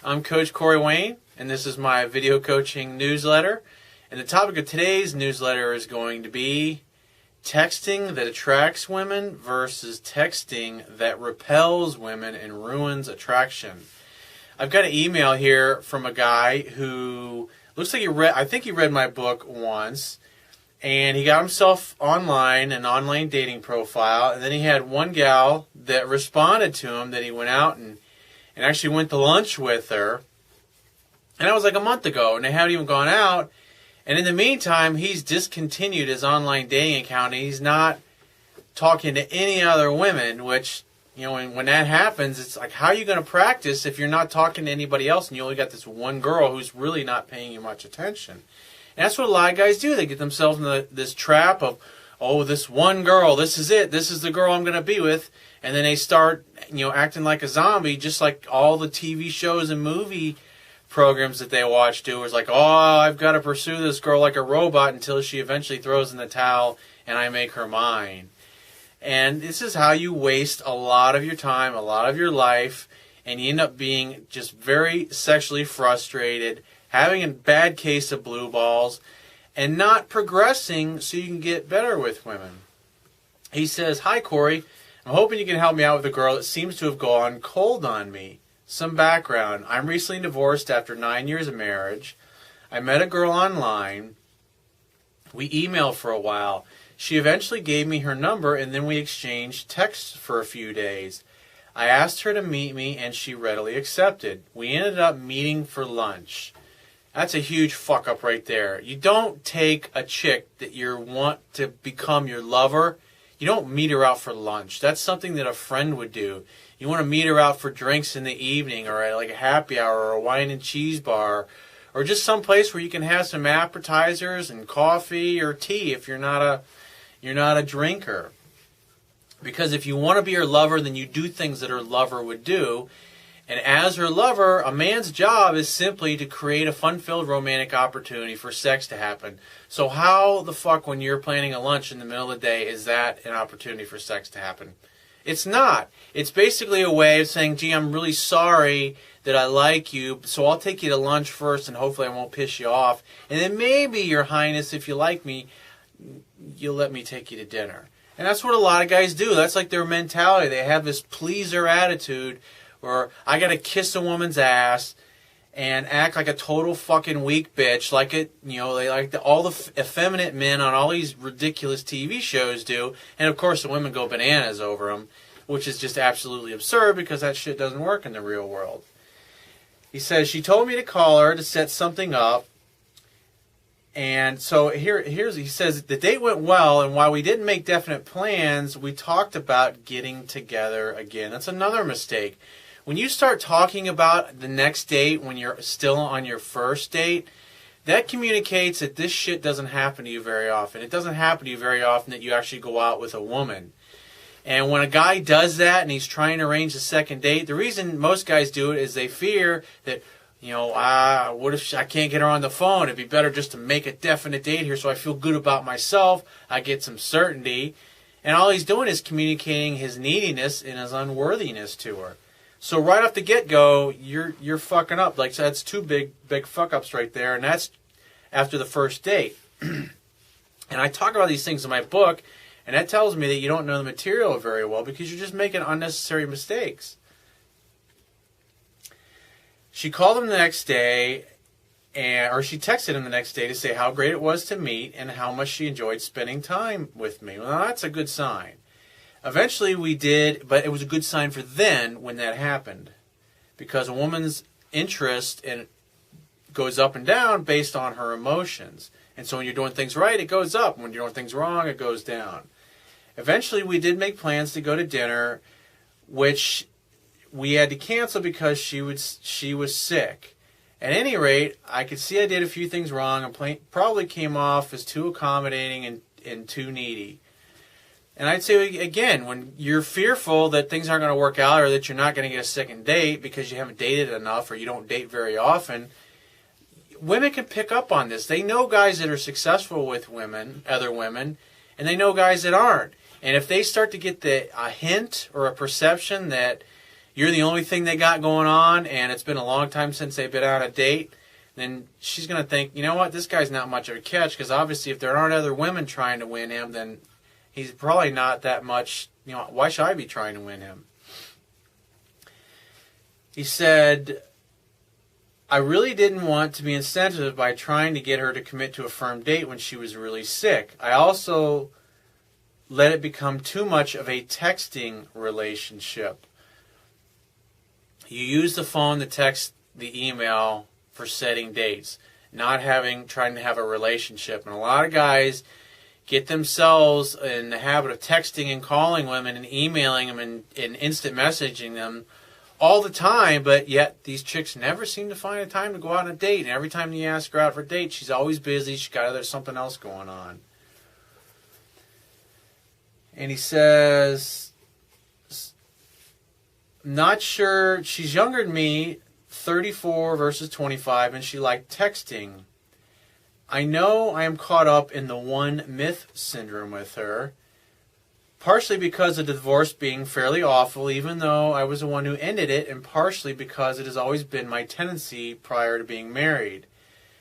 I'm Coach Corey Wayne, and this is my video coaching newsletter. And the topic of today's newsletter is going to be texting that attracts women versus texting that repels women and ruins attraction. I've got an email here from a guy who looks like I think he read my book once, and he got himself an online dating profile, and then he had one gal that responded to him that he went out and actually went to lunch with her. And that was like a month ago, and they haven't even gone out. And in the meantime, he's discontinued his online dating account, and he's not talking to any other women, which, you know, when that happens, it's like, how are you going to practice if you're not talking to anybody else and you only got this one girl who's really not paying you much attention? And that's what a lot of guys do. They get themselves in this trap of, oh, this one girl, this is it. This is the girl I'm going to be with. And then they start, acting like a zombie, just like all the TV shows and movie programs that they watch do. It's like, oh, I've got to pursue this girl like a robot until she eventually throws in the towel and I make her mine. And this is how you waste a lot of your time, a lot of your life, and you end up being just very sexually frustrated, having a bad case of blue balls, and not progressing so you can get better with women. He says, "Hi, Corey. I'm hoping you can help me out with a girl that seems to have gone cold on me. Some background. I'm recently divorced after 9 years of marriage. I met a girl online. We emailed for a while. She eventually gave me her number, and then we exchanged texts for a few days. I asked her to meet me, and she readily accepted. We ended up meeting for lunch." That's a huge fuck up right there. You don't take a chick that you want to become your lover. You don't meet her out for lunch. That's something that a friend would do. You want to meet her out for drinks in the evening, or at like a happy hour, or a wine and cheese bar, or just some place where you can have some appetizers and coffee or tea if you're not a drinker. Because if you want to be her lover, then you do things that her lover would do. And as her lover, a man's job is simply to create a fun-filled romantic opportunity for sex to happen. So how the fuck, when you're planning a lunch in the middle of the day, is that an opportunity for sex to happen? It's not. It's basically a way of saying, gee, I'm really sorry that I like you, so I'll take you to lunch first, and hopefully I won't piss you off. And then maybe, Your Highness, if you like me, you'll let me take you to dinner. And that's what a lot of guys do. That's like their mentality. They have this pleaser attitude, or I gotta kiss a woman's ass and act like a total fucking weak bitch, like all the effeminate men on all these ridiculous TV shows do, and of course the women go bananas over them, which is just absolutely absurd because that shit doesn't work in the real world. He says, she told me to call her to set something up, and so he says, the date went well, and while we didn't make definite plans, we talked about getting together again. That's another mistake. When you start talking about the next date when you're still on your first date, that communicates that this shit doesn't happen to you very often. It doesn't happen to you very often that you actually go out with a woman. And when a guy does that and he's trying to arrange a second date, the reason most guys do it is they fear that, what if I can't get her on the phone? It'd be better just to make a definite date here so I feel good about myself. I get some certainty. And all he's doing is communicating his neediness and his unworthiness to her. So right off the get-go, you're fucking up. Like, so that's two big fuck-ups right there, and that's after the first date. And I talk about these things in my book, and that tells me that you don't know the material very well because you're just making unnecessary mistakes. She called him the next day, or she texted him the next day to say how great it was to meet and how much she enjoyed spending time with me. Well, that's a good sign. Eventually we did, but it was a good sign for then when that happened. Because a woman's interest goes up and down based on her emotions. And so when you're doing things right, it goes up. When you're doing things wrong, it goes down. Eventually we did make plans to go to dinner, which we had to cancel because she was sick. At any rate, I could see I did a few things wrong and probably came off as too accommodating and too needy. And I'd say, again, when you're fearful that things aren't going to work out or that you're not going to get a second date because you haven't dated enough or you don't date very often, women can pick up on this. They know guys that are successful with other women, and they know guys that aren't. And if they start to get a hint or a perception that you're the only thing they got going on, and it's been a long time since they've been on a date, then she's going to think, you know what, this guy's not much of a catch, because obviously if there aren't other women trying to win him, then he's probably not that much, why should I be trying to win him? He said, I really didn't want to be insensitive by trying to get her to commit to a firm date when she was really sick. I also let it become too much of a texting relationship. You use the phone, the text, the email for setting dates, not trying to have a relationship. And a lot of guys get themselves in the habit of texting and calling women and emailing them and instant messaging them all the time, but yet these chicks never seem to find a time to go out on a date. And every time you ask her out for a date, she's always busy. She's got something else going on. And he says, not sure, she's younger than me, 34 versus 25, and she liked texting. I know I am caught up in the one myth syndrome with her, partially because of the divorce being fairly awful, even though I was the one who ended it, and partially because it has always been my tendency prior to being married.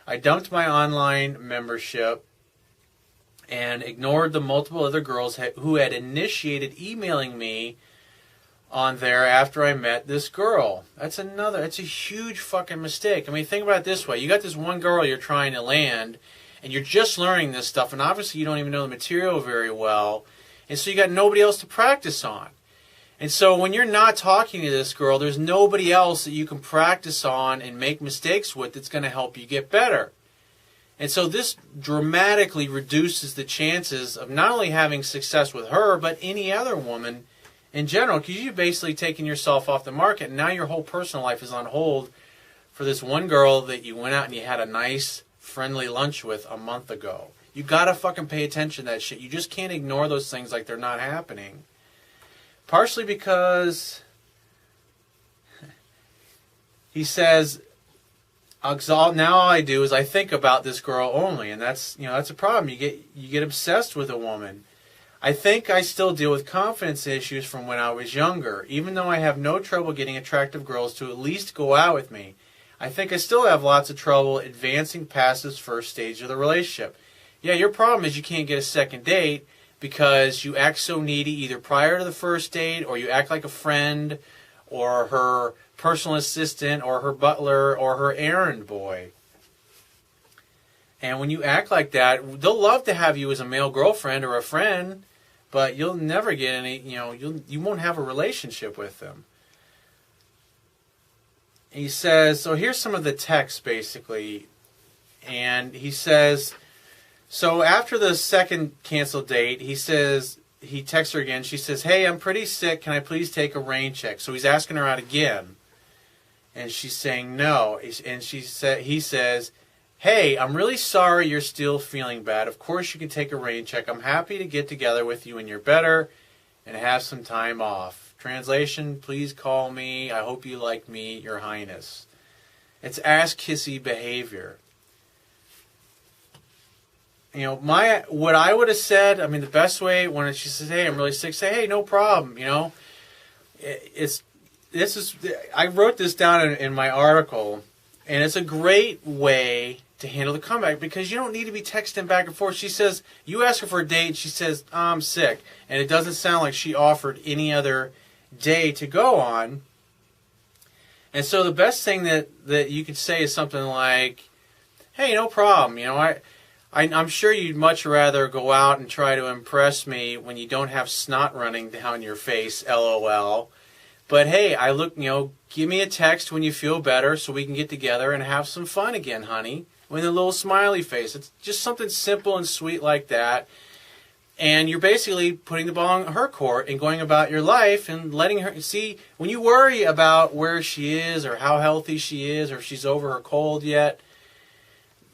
I dumped my online membership and ignored the multiple other girls who had initiated emailing me on there after I met this girl. It's a huge fucking mistake. I mean, think about it this way. You got this one girl you're trying to land, and you're just learning this stuff, and obviously you don't even know the material very well, and so you got nobody else to practice on. And so when you're not talking to this girl, there's nobody else that you can practice on and make mistakes with that's going to help you get better. And so this dramatically reduces the chances of not only having success with her, but any other woman in general, because you've basically taken yourself off the market, and now your whole personal life is on hold for this one girl that you went out and you had a nice, friendly lunch with a month ago. You gotta fucking pay attention to that shit. You just can't ignore those things like they're not happening. Partially because he says, now all I do is I think about this girl only, and that's a problem. You get obsessed with a woman. I think I still deal with confidence issues from when I was younger, even though I have no trouble getting attractive girls to at least go out with me. I think I still have lots of trouble advancing past this first stage of the relationship. Yeah, your problem is you can't get a second date because you act so needy either prior to the first date, or you act like a friend, or her personal assistant, or her butler, or her errand boy. And when you act like that, they'll love to have you as a male girlfriend or a friend, but you'll never get any, you won't have a relationship with them. He says, so here's some of the text basically. And he says, so after the second canceled date, he says, he texts her again. She says, hey, I'm pretty sick. Can I please take a rain check? So he's asking her out again. And she's saying no. And he says, hey, I'm really sorry you're still feeling bad. Of course you can take a rain check. I'm happy to get together with you when you're better and have some time off. Translation, please call me. I hope you like me, Your Highness. It's ass-kissy behavior. What I would have said, the best way when she says, hey, I'm really sick, say, hey, no problem, I wrote this down in my article, and it's a great way to handle the comeback because you don't need to be texting back and forth. She says, you ask her for a date, she says, I'm sick. And it doesn't sound like she offered any other day to go on. And so the best thing that you could say is something like, hey, no problem. I'm sure you'd much rather go out and try to impress me when you don't have snot running down your face, LOL. But hey, give me a text when you feel better so we can get together and have some fun again, honey. With a little smiley face. It's just something simple and sweet like that. And you're basically putting the ball in her court and going about your life and letting her see, when you worry about where she is or how healthy she is or if she's over her cold yet,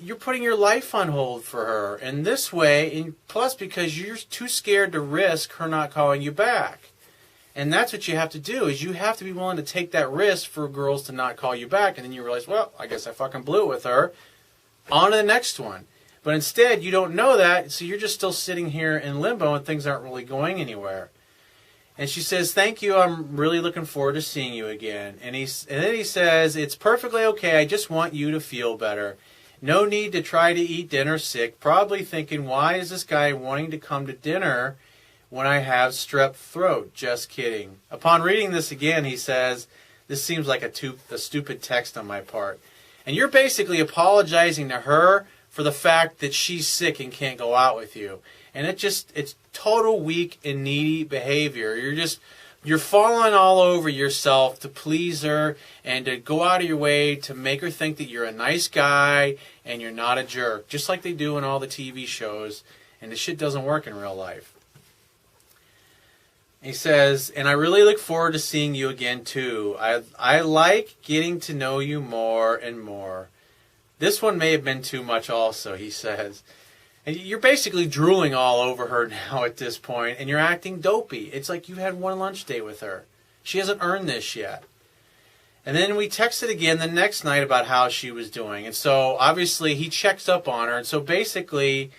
you're putting your life on hold for her. And this way, and plus because you're too scared to risk her not calling you back. And that's what you have to do, is you have to be willing to take that risk for girls to not call you back. And then you realize, well, I guess I fucking blew it with her. On to the next one. But instead, you don't know that, so you're just still sitting here in limbo and things aren't really going anywhere. And she says, thank you, I'm really looking forward to seeing you again. And then he says, it's perfectly okay, I just want you to feel better. No need to try to eat dinner sick, probably thinking, why is this guy wanting to come to dinner when I have strep throat? Just kidding. Upon reading this again, he says, this seems like a stupid text on my part. And you're basically apologizing to her for the fact that she's sick and can't go out with you. And it's total weak and needy behavior. You're falling all over yourself to please her and to go out of your way to make her think that you're a nice guy and you're not a jerk, just like they do in all the TV shows, and the shit doesn't work in real life. He says, and I really look forward to seeing you again too. I like getting to know you more and more. This one may have been too much also, he says. And you're basically drooling all over her now at this point, and you're acting dopey. It's like you had one lunch date with her. She hasn't earned this yet. And then we texted again the next night about how she was doing. And so, obviously, he checks up on her. And so, basically,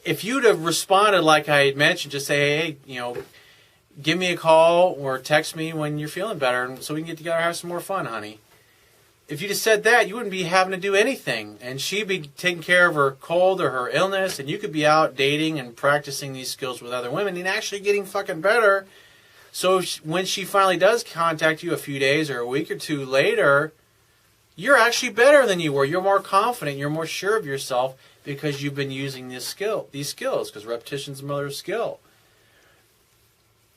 if you'd have responded like I had mentioned, just say, hey, give me a call or text me when you're feeling better so we can get together and have some more fun, honey. If you just said that, you wouldn't be having to do anything. And she'd be taking care of her cold or her illness, and you could be out dating and practicing these skills with other women and actually getting fucking better. So when she finally does contact you a few days or a week or two later, you're actually better than you were. You're more confident. You're more sure of yourself because you've been using these skills, because repetition's the mother of skill.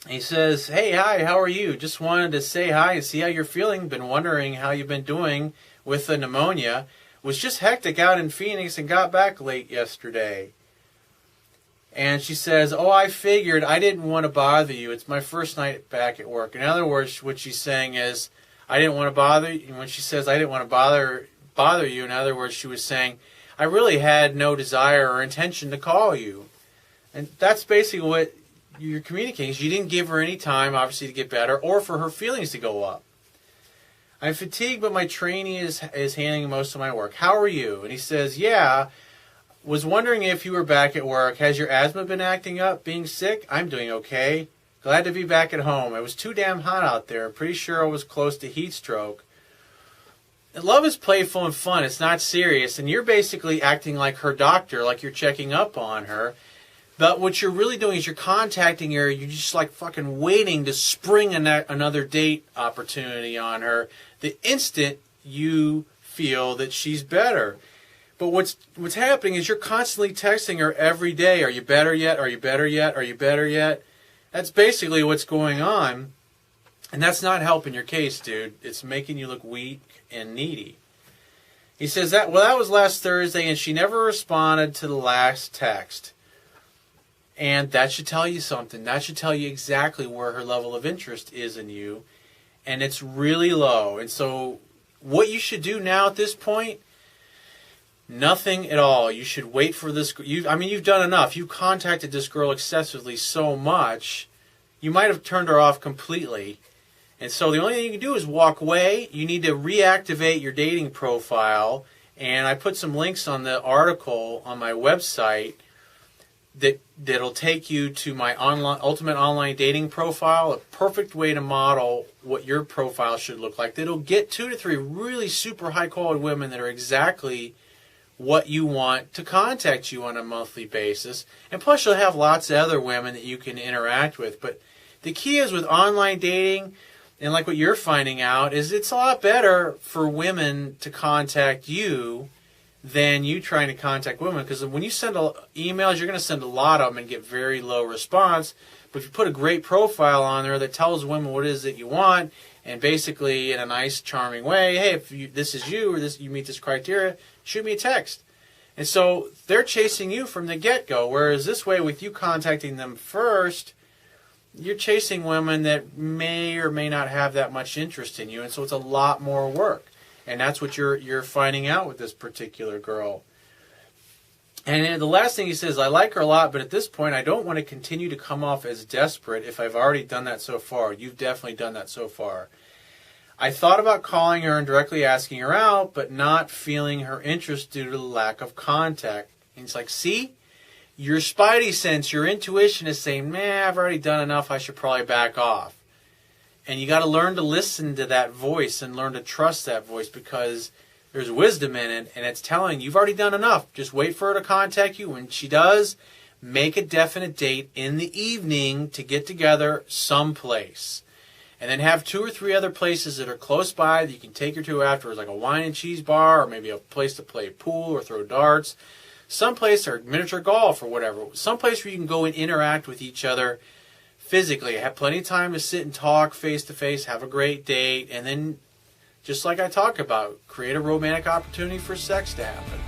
He says, hey, hi, how are you? Just wanted to say hi and see how you're feeling. Been wondering how you've been doing with the pneumonia. Was just hectic out in Phoenix and got back late yesterday. And she says, oh, I figured I didn't want to bother you. It's my first night back at work. In other words, what she's saying is, I didn't want to bother you. And when she says, I didn't want to bother you, in other words, she was saying, I really had no desire or intention to call you. And that's basically what you're communicating. You didn't give her any time, obviously, to get better or for her feelings to go up. I'm fatigued, but my trainee is handling most of my work. How are you? And he says, yeah, was wondering if you were back at work. Has your asthma been acting up, being sick? I'm doing okay. Glad to be back at home. It was too damn hot out there. Pretty sure I was close to heat stroke. And love is playful and fun. It's not serious. And you're basically acting like her doctor, like you're checking up on her. But what you're really doing is you're contacting her. You're just like fucking waiting to spring another date opportunity on her the instant you feel that she's better. But what's happening is you're constantly texting her every day. Are you better yet? Are you better yet? Are you better yet? That's basically what's going on. And that's not helping your case, dude. It's making you look weak and needy. He says, that was last Thursday, and she never responded to the last text. And that should tell you something. That should tell you exactly where her level of interest is in you. And it's really low. And so what you should do now at this point, nothing at all. You should wait for this. You've done enough. You contacted this girl excessively so much, you might have turned her off completely. And so the only thing you can do is walk away. You need to reactivate your dating profile. And I put some links on the article on my website that'll take you to my ultimate online dating profile, a perfect way to model what your profile should look like. That'll get 2 to 3 really super high quality women that are exactly what you want to contact you on a monthly basis. And plus you'll have lots of other women that you can interact with. But the key is with online dating, and like what you're finding out, is it's a lot better for women to contact you than you trying to contact women. Because when you send emails, you're going to send a lot of them and get very low response. But if you put a great profile on there that tells women what it is that you want, and basically in a nice, charming way, hey, if this is you or you meet this criteria, shoot me a text. And so they're chasing you from the get-go. Whereas this way, with you contacting them first, you're chasing women that may or may not have that much interest in you. And so it's a lot more work. And that's what you're finding out with this particular girl. And the last thing he says, I like her a lot, but at this point, I don't want to continue to come off as desperate if I've already done that so far. You've definitely done that so far. I thought about calling her and directly asking her out, but not feeling her interest due to the lack of contact. And it's like, see? your spidey sense, your intuition is saying, man, I've already done enough, I should probably back off. And you got to learn to listen to that voice and learn to trust that voice, because there's wisdom in it, and it's telling you've already done enough. Just wait for her to contact you. When she does, make a definite date in the evening to get together someplace. And then have 2 or 3 other places that are close by that you can take her to afterwards, like a wine and cheese bar, or maybe a place to play pool or throw darts. Someplace, or miniature golf or whatever. Someplace where you can go and interact with each other physically. Have plenty of time to sit and talk face to face, have a great date, and then, just like I talk about, create a romantic opportunity for sex to happen.